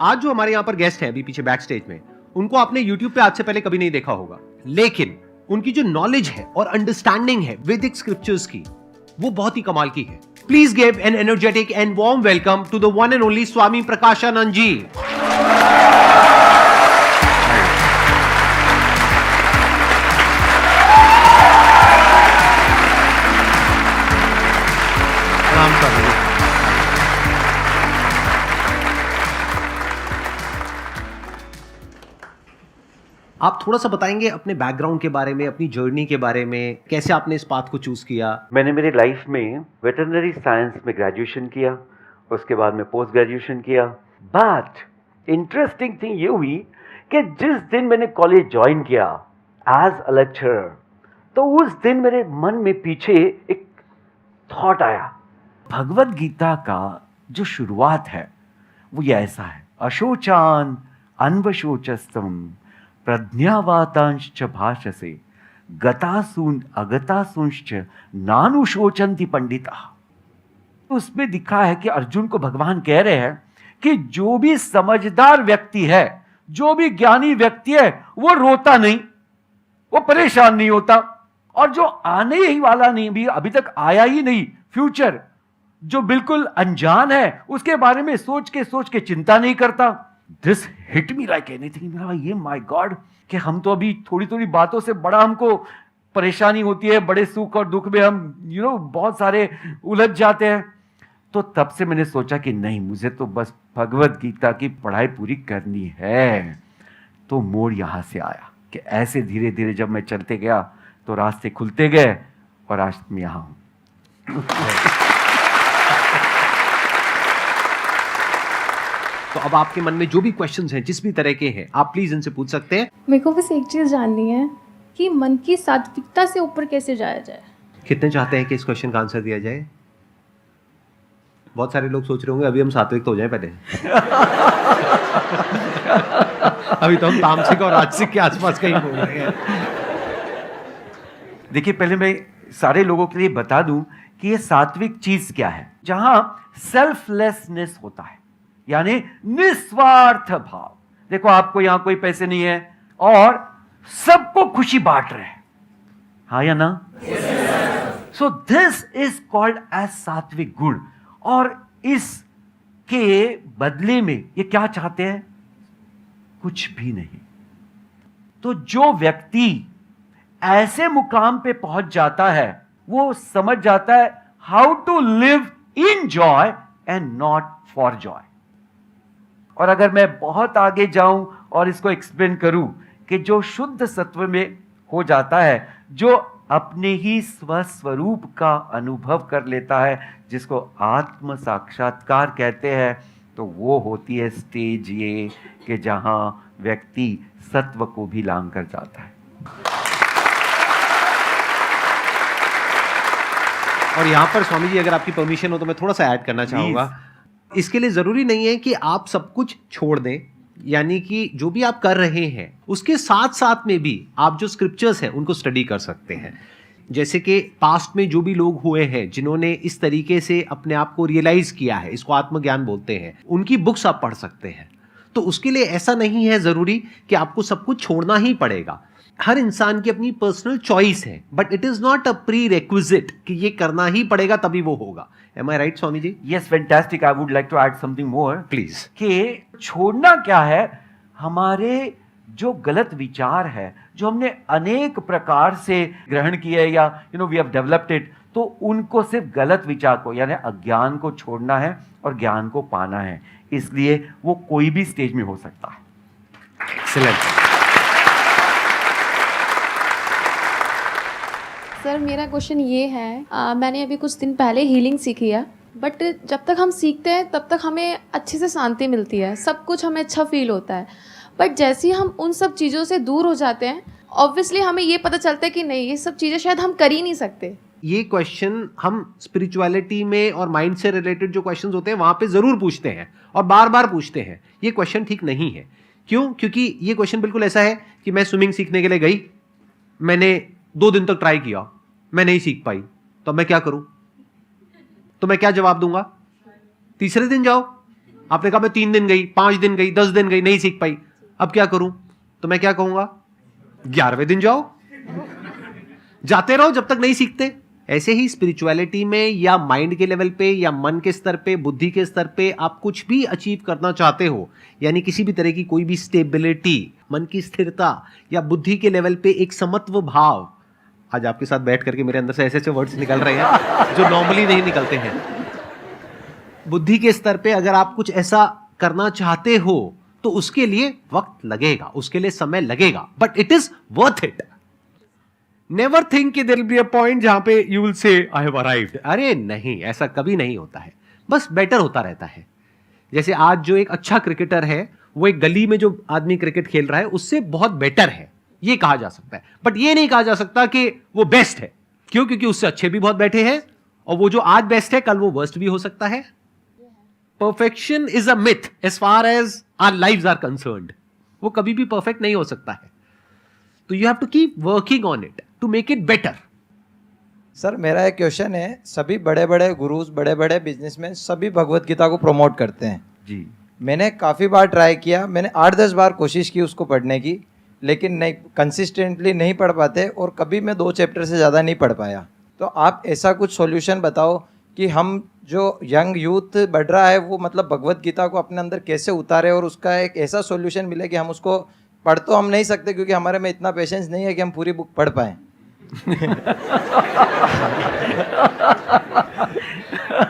आज जो हमारे यहाँ पर गेस्ट है अभी पीछे बैक स्टेज में, उनको आपने YouTube पे आज से पहले कभी नहीं देखा होगा, लेकिन उनकी जो नॉलेज है और अंडरस्टैंडिंग है वैदिक स्क्रिप्चर्स की, वो बहुत ही कमाल की है। Please give an energetic and warm welcome to the one and only Swami Prakashanand ji. आप थोड़ा सा बताएंगे अपने बैकग्राउंड के बारे में, अपनी जर्नी के बारे में, कैसे आपने इस पाथ को चूज किया? मैंने मेरी लाइफ में वेटरनरी साइंस में ग्रेजुएशन किया, उसके बाद में पोस्ट ग्रेजुएशन किया। बट इंटरेस्टिंग थिंग ये हुई कि जिस दिन मैंने कॉलेज ज्वाइन किया एज अ लेक्चरर, तो उस दिन मेरे मन में पीछे एक थॉट आया। भगवत गीता का जो शुरुआत है वो ये ऐसा है, अशोचान अन्वशोचस्तम प्रज्ञावातांश्च भाषसे गतासून अगतासूंश्च नानुशोचन्ति पंडिता। उसमें दिखा है कि अर्जुन को भगवान कह रहे हैं कि जो भी समझदार व्यक्ति है, जो भी ज्ञानी व्यक्ति है, वो रोता नहीं, वो परेशान नहीं होता, और जो आने ही वाला नहीं, भी अभी तक आया ही नहीं, फ्यूचर जो बिल्कुल अनजान है, उसके बारे में सोच के चिंता नहीं करता। This hit me like anything. मेरा ये माय गॉड कि हम तो अभी थोड़ी थोड़ी बातों से बड़ा हमको परेशानी होती है, बड़े सुख और दुख में हम बहुत सारे उलझ जाते हैं। तो तब से मैंने सोचा कि नहीं, मुझे तो बस भगवत गीता की पढ़ाई पूरी करनी है। तो मोड़ यहां से आया कि ऐसे धीरे धीरे जब मैं चलते गया तो रास्ते खुलते गए, और आज मैं यहां हूं। तो अब आपके मन में जो भी क्वेश्चंस हैं, जिस भी तरह के हैं, आप प्लीज इनसे पूछ सकते हैं। मेरे को बस एक चीज़ जाननी है कि मन की सात्विकता से ऊपर कैसे जाया जाए। कितने चाहते हैं कि इस क्वेश्चन का आंसर दिया जाए? बहुत सारे लोग सोच रहे होंगे अभी हम सात्विक तो हो जाए पहले। अभी तो हम तामसिक और राजसिक के आसपास कहीं घूम रहे हैं। देखिए, पहले मैं सारे लोगों के लिए बता दूं कि ये सात्विक चीज क्या है। जहां सेल्फलेसनेस होता है, यानी निस्वार्थ भाव। देखो, आपको यहां कोई पैसे नहीं है और सबको खुशी बांट रहे हैं, हाँ या ना? So this is called as sattvic guna. और इसके बदले में ये क्या चाहते हैं? कुछ भी नहीं। तो जो व्यक्ति ऐसे मुकाम पे पहुंच जाता है, वो समझ जाता है how to live in joy and not for joy. और अगर मैं बहुत आगे जाऊं और इसको एक्सप्लेन करूं कि जो शुद्ध सत्व में हो जाता है, जो अपने ही स्वस्वरूप का अनुभव कर लेता है, जिसको आत्म साक्षात्कार कहते हैं, तो वो होती है स्टेज ये कि जहां व्यक्ति सत्व को भी लांघ कर जाता है। और यहां पर स्वामी जी, अगर आपकी परमिशन हो तो मैं थोड़ा सा ऐड करना चाहूंगा। इसके लिए जरूरी नहीं है कि आप सब कुछ छोड़ दें, यानी कि जो भी आप कर रहे हैं उसके साथ साथ में भी आप जो स्क्रिप्चर्स हैं उनको स्टडी कर सकते हैं। जैसे कि पास्ट में जो भी लोग हुए हैं जिन्होंने इस तरीके से अपने आप को रियलाइज किया है, इसको आत्मज्ञान बोलते हैं, उनकी बुक्स आप पढ़ सकते हैं। तो उसके लिए ऐसा नहीं है जरूरी कि आपको सब कुछ छोड़ना ही पड़ेगा। हर इंसान की अपनी पर्सनल चॉइस है, but it is not a pre requisite कि ये करना ही पड़ेगा तभी वो होगा। Am I right, Swami ji? Yes, fantastic. I would like to add something more. Please. कि छोड़ना क्या है? हमारे जो गलत विचार है, जो हमने अनेक प्रकार से ग्रहण किए या we have developed it, तो उनको सिर्फ गलत विचार को, यानी अज्ञान को छोड़ना है और ज्ञान को पाना है। इसलिए वो कोई भी स्टेज में हो सकता है। Excellent. सर, मेरा क्वेश्चन ये है, मैंने अभी कुछ दिन पहले हीलिंग सीखी है, बट जब तक हम सीखते हैं तब तक हमें अच्छे से शांति मिलती है, सब कुछ हमें अच्छा फील होता है। बट जैसे ही हम उन सब चीज़ों से दूर हो जाते हैं, ऑब्वियसली हमें ये पता चलता है कि नहीं, ये सब चीज़ें शायद हम कर ही नहीं सकते। ये क्वेश्चन हम स्पिरिचुअलिटी में और माइंड से रिलेटेड जो क्वेश्चंस होते हैं वहां पे जरूर पूछते हैं और बार बार पूछते हैं। ये क्वेश्चन ठीक नहीं है। क्यों? क्योंकि ये क्वेश्चन बिल्कुल ऐसा है कि मैं स्विमिंग सीखने के लिए गई, मैंने 2 दिन तक ट्राई किया, मैं नहीं सीख पाई, तो मैं क्या करूं? तो मैं क्या जवाब दूंगा? तीसरे दिन जाओ, आपने कहा मैं 3 दिन गई, 5 दिन गई, 10 दिन गई, नहीं सीख पाई, अब क्या करूं? तो मैं क्या कहूंगा? 11वें दिन जाओ, जाते रहो जब तक नहीं सीखते। ऐसे ही स्पिरिचुअलिटी में या माइंड के लेवल पे या मन के स्तर पे, बुद्धि के स्तर पे आप कुछ भी अचीव करना चाहते हो, यानी किसी भी तरह की कोई भी स्टेबिलिटी, मन की स्थिरता या बुद्धि के लेवल पे एक समत्व भाव, आज आपके साथ बैठ करके मेरे अंदर से ऐसे ऐसे वर्ड्स निकल रहे हैं जो नॉर्मली नहीं निकलते हैं। बुद्धि के स्तर पे अगर आप कुछ ऐसा करना चाहते हो तो उसके लिए वक्त लगेगा, उसके लिए समय लगेगा, but it is worth it. Never think कि there will be a point जहां पे you will say I have arrived. अरे नहीं, ऐसा कभी नहीं होता है, बस बेटर होता रहता है। जैसे आज जो एक अच्छा क्रिकेटर है वो एक गली में जो आदमी क्रिकेट खेल रहा है उससे बहुत बेटर है, ये कहा जा सकता है, बट ये नहीं कहा जा सकता कि वो बेस्ट है। क्यों? क्योंकि उससे अच्छे भी बहुत बैठे हैं और वो जो आज बेस्ट है कल वो वर्स्ट भी हो सकता है। Perfection is a myth as far as our lives are concerned. वो कभी भी परफेक्ट नहीं हो सकता है, तो you have to keep working on it to make it better. Sir मेरा एक क्वेश्चन है, सभी बड़े बड़े गुरुज, बड़े बड़े बिजनेसमैन सभी भगवत गीता को प्रमोट करते हैं जी। मैंने काफ़ी बार ट्राई किया, मैंने 8-10 बार कोशिश की उसको पढ़ने की, लेकिन नहीं, कंसिस्टेंटली नहीं पढ़ पाते और कभी मैं 2 चैप्टर से ज़्यादा नहीं पढ़ पाया। तो आप ऐसा कुछ सॉल्यूशन बताओ कि हम जो यंग यूथ बढ़ रहा है वो मतलब भगवत गीता को अपने अंदर कैसे उतारे और उसका एक ऐसा सॉल्यूशन मिले कि हम उसको पढ़ तो हम नहीं सकते क्योंकि हमारे में इतना पेशेंस नहीं है कि हम पूरी बुक पढ़ पाएं।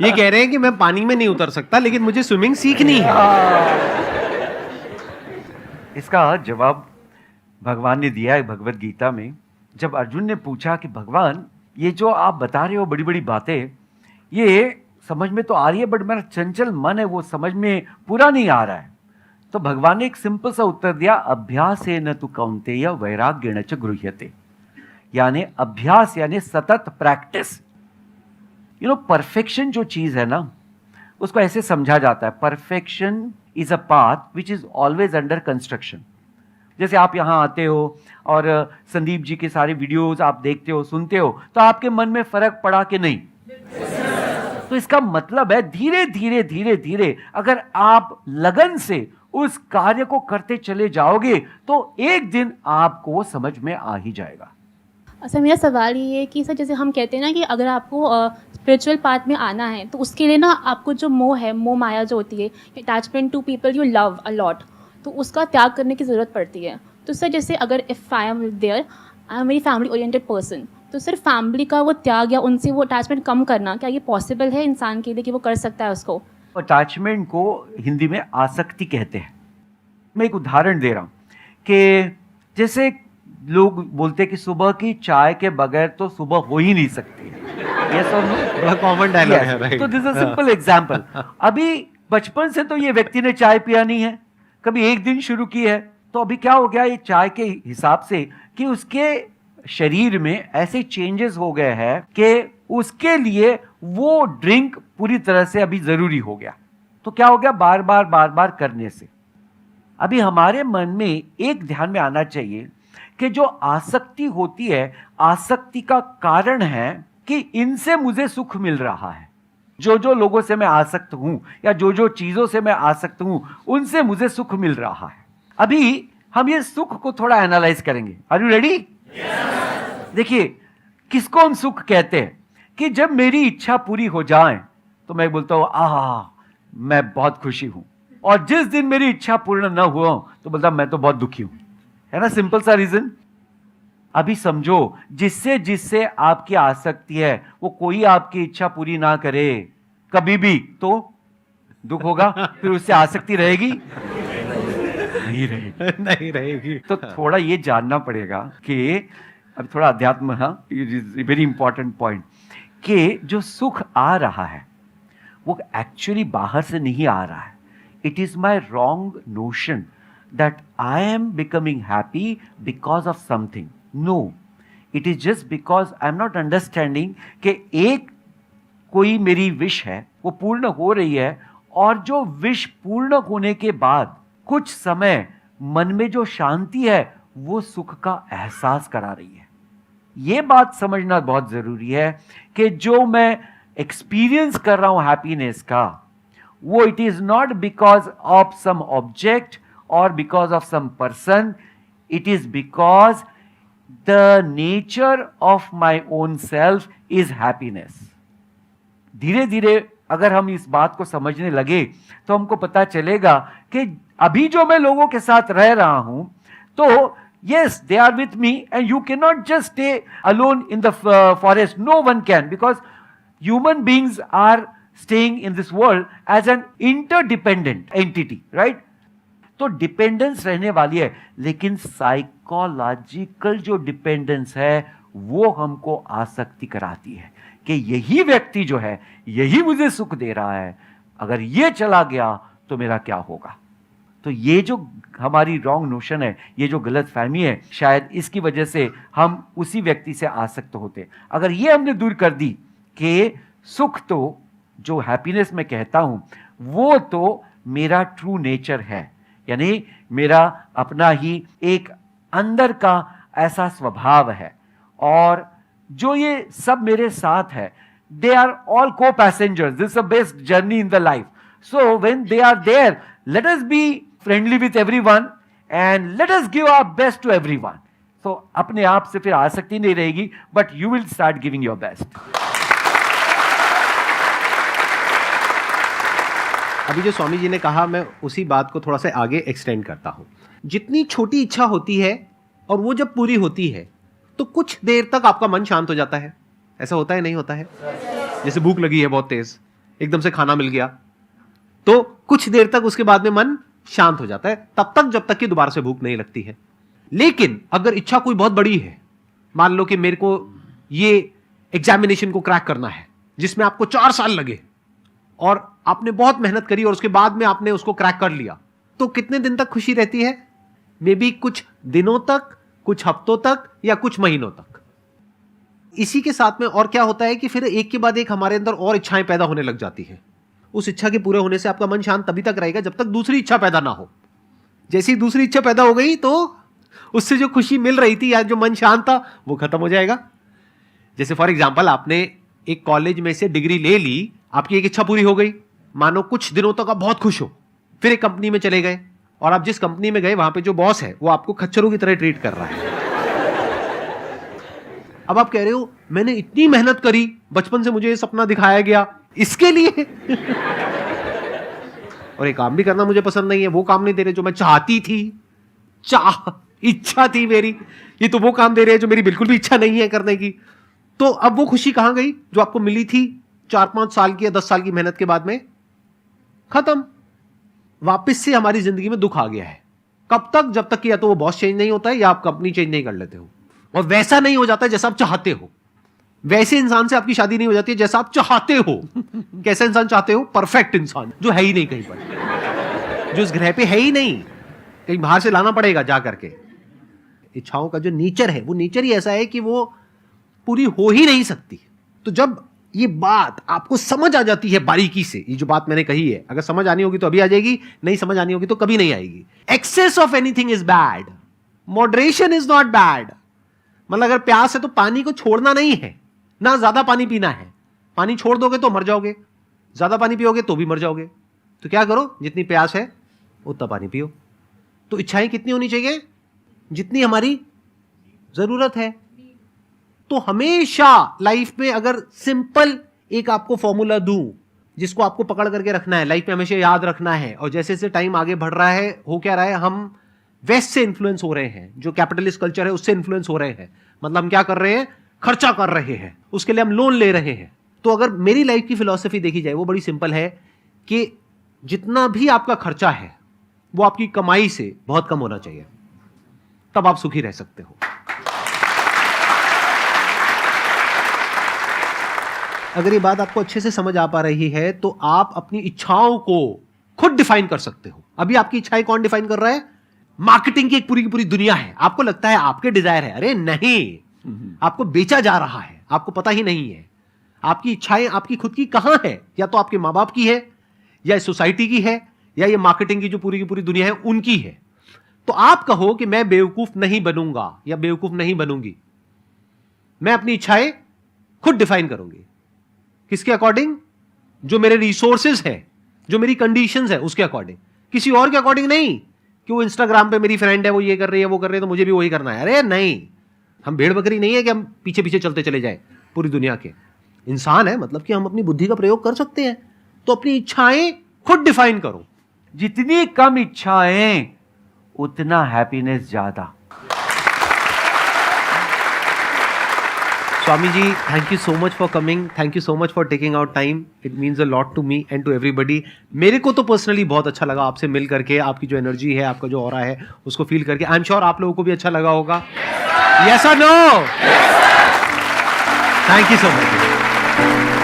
ये कह रहे हैं कि मैं पानी में नहीं उतर सकता लेकिन मुझे स्विमिंग सीखनी है। इसका जवाब भगवान ने दिया है भगवत गीता में। जब अर्जुन ने पूछा कि भगवान ये जो आप बता रहे हो बड़ी बड़ी बातें, ये समझ में तो आ रही है बट मेरा चंचल मन है वो समझ में पूरा नहीं आ रहा है, तो भगवान ने एक सिंपल सा उत्तर दिया, अभ्यासेन तु कौन्तेय वैराग्येण च गृह्यते। यानी अभ्यास यानी सतत प्रैक्टिस। परफेक्शन जो चीज है ना उसको ऐसे समझा जाता है, perfection is a path which is always under construction. जैसे आप यहाँ आते हो और संदीप जी के सारे वीडियोस आप देखते हो, सुनते हो, तो आपके मन में फर्क पड़ा कि नहीं? तो इसका मतलब है धीरे धीरे धीरे धीरे अगर आप लगन से उस कार्य को करते चले जाओगे तो एक दिन आपको वो समझ में आ ही जाएगा। सर मेरा सवाल ये है कि सर जैसे हम कहते हैं ना कि अगर आपको स्पिरिचुअल पाथ में आना है तो उसके लिए ना आपको जो मोह है, मोह माया जो होती है, attachment to people you love a lot, तो उसका त्याग करने की ज़रूरत पड़ती है। तो सर जैसे अगर if I am there, I am very family oriented person, तो सर फैमिली का वो त्याग या उनसे वो अटैचमेंट कम करना, क्या ये पॉसिबल है इंसान के लिए कि वो कर सकता है उसको? अटैचमेंट को हिंदी में आसक्ति कहते हैं। मैं एक उदाहरण दे रहा हूं कि जैसे लोग बोलते हैं कि सुबह की चाय के बगैर तो सुबह हो ही नहीं सकती। यस और नो? बड़ा कॉमन डायलॉग है, राइट? तो this is a simple example. अभी बचपन से तो ये व्यक्ति ने चाय पिया नहीं है, कभी एक दिन शुरू की है, तो अभी क्या हो गया ये चाय के हिसाब से कि उसके शरीर में ऐसे चेंजेस हो गए हैं कि उसके लिए वो ड्रिंक पूरी तरह से अभी जरूरी हो गया। तो क्या हो गया, बार बार करने से। अभी हमारे मन में एक ध्यान में आना चाहिए कि जो आसक्ति होती है, आसक्ति का कारण है कि इनसे मुझे सुख मिल रहा है। जो जो लोगों से मैं आसक्त हूं या जो जो चीजों से मैं आसक्त हूं उनसे मुझे सुख मिल रहा है। अभी हम ये सुख को थोड़ा एनालाइज करेंगे। Are you ready? देखिए, किसको हम सुख कहते हैं कि जब मेरी इच्छा पूरी हो जाए तो मैं बोलता हूं आहा मैं बहुत खुशी हूं, और जिस दिन मेरी इच्छा पूर्ण न हुआ तो बोलता मैं तो बहुत दुखी हूं। है ना, सिंपल सा रीजन। अभी समझो, जिससे जिससे आपकी आसक्ति है वो कोई आपकी इच्छा पूरी ना करे कभी भी तो दुख होगा, फिर उससे आसक्ति रहेगी? नहीं रहेगी। नहीं रहेगी। तो थोड़ा ये जानना पड़ेगा कि अब थोड़ा अध्यात्म, हाँ, वेरी इंपॉर्टेंट पॉइंट, कि जो सुख आ रहा है वो एक्चुअली बाहर से नहीं आ रहा है। It is my wrong notion that I am becoming happy because of something. No, it is just because I am not understanding कि एक कोई मेरी विश है वो पूर्ण हो रही है, और जो विश पूर्ण होने के बाद कुछ समय मन में जो शांति है वो सुख का एहसास करा रही है। ये बात समझना बहुत जरूरी है कि जो मैं एक्सपीरियंस कर रहा हूं हैप्पीनेस का, वो it is not because of some object और because of some person, it is because the nature of my own self is happiness. धीरे धीरे अगर हम इस बात को समझने लगे तो हमको पता चलेगा कि अभी जो मैं लोगों के साथ रह रहा हूं, तो yes, they are with me, and you cannot just stay alone in the forest. No one can, because human beings are staying in this world as an interdependent entity, right? तो डिपेंडेंस रहने वाली है, लेकिन psychological जो dependence है वो हमको आसक्ति कराती है कि यही व्यक्ति जो है यही मुझे सुख दे रहा है, अगर ये चला गया तो मेरा क्या होगा. तो ये जो हमारी रॉन्ग नोशन है, ये जो गलत फहमी है, शायद इसकी वजह से हम उसी व्यक्ति से आसक्त होते. अगर ये हमने दूर कर दी कि सुख तो, जो हैप्पीनेस मैं कहता हूं, वो तो मेरा ट्रू नेचर है, यानी मेरा अपना ही एक अंदर का ऐसा स्वभाव है, और जो ये सब मेरे साथ है, दे आर ऑल को passengers, this is the best journey in the life. So when they are there, let us be friendly with everyone and let us give our best to everyone. So अपने आप से फिर आसक्ति नहीं रहेगी, but you will start giving your best. अभी जो स्वामी जी ने कहा, मैं उसी बात को थोड़ा सा आगे एक्सटेंड करता हूं. जितनी छोटी इच्छा होती है और वो जब पूरी होती है तो कुछ देर तक आपका मन शांत हो जाता है. ऐसा होता है, नहीं होता है? जैसे भूख लगी है बहुत तेज, एकदम से खाना मिल गया, तो कुछ देर तक उसके बाद में मन शांत हो जाता है, तब तक जब तक कि दोबारा से भूख नहीं लगती है. लेकिन अगर इच्छा कोई बहुत बड़ी है, मान लो कि मेरे को ये एग्जामिनेशन को क्रैक करना है जिसमें आपको 4 साल लगे, और आपने बहुत मेहनत करी और उसके बाद में आपने उसको क्रैक कर लिया, तो कितने दिन तक खुशी रहती है? मे बी कुछ दिनों तक, कुछ हफ्तों तक, या कुछ महीनों तक. इसी के साथ में और क्या होता है कि फिर एक के बाद एक हमारे अंदर और इच्छाएं पैदा होने लग जाती है. उस इच्छा के पूरे होने से आपका मन शांत तभी तक रहेगा जब तक दूसरी इच्छा पैदा ना हो. जैसी दूसरी इच्छा पैदा हो गई तो उससे जो खुशी मिल रही थी या जो मन शांत था वो खत्म हो जाएगा. जैसे फॉर एग्जांपल, आपने एक कॉलेज में से डिग्री ले ली, आपकी एक इच्छा पूरी हो गई, मानो कुछ दिनों तक आप बहुत खुश हो, फिर एक कंपनी में चले गए, और आप जिस कंपनी में गए वहां पे जो बॉस है वो आपको खच्चरों की तरह ट्रीट कर रहा है. अब आप कह रहे हो मैंने इतनी मेहनत करी, बचपन से मुझे ये सपना दिखाया गया, इसके लिए और ये काम भी करना मुझे पसंद नहीं है, वो काम नहीं दे रहे जो मैं चाहती थी, इच्छा थी मेरी, ये तो वो काम दे रहे हैं जो मेरी बिल्कुल भी इच्छा नहीं है करने की. तो अब वो खुशी कहां गई जो आपको मिली थी 4-5 साल की या 10 साल की मेहनत के बाद में? खत्म. वापस से हमारी जिंदगी में दुख आ गया है. कब तक? जब तक कि या तो वो बॉस चेंज नहीं होता है या आप कंपनी चेंज नहीं कर लेते हो, और वैसा नहीं हो जाता जैसा आप चाहते हो. वैसे इंसान से आपकी शादी नहीं हो जाती है जैसा आप चाहते हो. कैसा इंसान चाहते हो? परफेक्ट इंसान, जो है ही नहीं कहीं पर, जो इस ग्रह पे है ही नहीं, कहीं बाहर से लाना पड़ेगा जा करके. इच्छाओं का जो नेचर है वो नेचर ही ऐसा है कि वो पूरी हो ही नहीं सकती. तो जब ये बात आपको समझ आ जाती है बारीकी से, ये जो बात मैंने कही है, अगर समझ आनी होगी तो अभी आ जाएगी, नहीं समझ आनी होगी तो कभी नहीं आएगी. Excess of anything is bad, moderation is not bad. मतलब अगर प्यास है तो पानी को छोड़ना नहीं है, ना ज्यादा पानी पीना है. पानी छोड़ दोगे तो मर जाओगे, ज्यादा पानी पियोगे तो भी मर जाओगे. तो क्या करो, जितनी प्यास है उतना पानी पियो. तो इच्छाएं कितनी होनी चाहिए? जितनी हमारी जरूरत है. तो हमेशा लाइफ में अगर सिंपल एक आपको फॉर्मूला दूं जिसको आपको पकड़ करके रखना है, लाइफ में हमेशा याद रखना है, और जैसे जैसे टाइम आगे बढ़ रहा है, हो क्या रहा है, हम वेस्ट से इन्फ्लुएंस हो रहे हैं, जो कैपिटलिस्ट कल्चर है उससे इन्फ्लुएंस हो रहे हैं. मतलब हम क्या कर रहे हैं? खर्चा कर रहे हैं, उसके लिए हम लोन ले रहे हैं. तो अगर मेरी लाइफ की फिलॉसफी देखी जाए वो बड़ी सिंपल है कि जितना भी आपका खर्चा है वो आपकी कमाई से बहुत कम होना चाहिए, तब आप सुखी रह सकते हो. अगर ये बात आपको अच्छे से समझ आ पा रही है तो आप अपनी इच्छाओं को खुद डिफाइन कर सकते हो. अभी आपकी इच्छाएं कौन डिफाइन कर रहा है? मार्केटिंग की एक पूरी की पूरी दुनिया है. आपको लगता है आपके डिजायर है, अरे नहीं, आपको बेचा जा रहा है, आपको पता ही नहीं है. आपकी इच्छाएं आपकी खुद की कहां है? या तो आपके मां बाप की है, या सोसाइटी की है, या ये मार्केटिंग की जो पूरी की पूरी दुनिया है उनकी है. तो आप कहो कि मैं बेवकूफ नहीं बनूंगा या बेवकूफ नहीं बनूंगी, मैं अपनी इच्छाएं खुद डिफाइन करूंगी. किसके अकॉर्डिंग? जो मेरे रिसोर्सेज है, जो मेरी कंडीशंस है उसके अकॉर्डिंग, किसी और के अकॉर्डिंग नहीं कि वो इंस्टाग्राम पे मेरी फ्रेंड है, वो ये कर रही है, वो कर रही है, तो मुझे भी वही करना है। अरे नहीं, हम भेड़ बकरी नहीं है कि हम पीछे पीछे चलते चले जाए पूरी दुनिया के। इंसान है मतलब कि हम अपनी बुद्धि का प्रयोग कर सकते हैं। तो अपनी इच्छाएं खुद डिफाइन करो। जितनी कम इच्छाएं उतना हैप्पीनेस ज्यादा। Swami ji, thank you so much for coming, thank you so much for taking out time, it means a lot to me and to everybody. मेरे को तो पर्सनली बहुत अच्छा लगा आपसे मिल करके, आपकी जो एनर्जी है, आपका जो ऑरा है उसको फील करके। आई एम श्योर आप लोगों को भी अच्छा लगा होगा। यस और no? Thank you so much.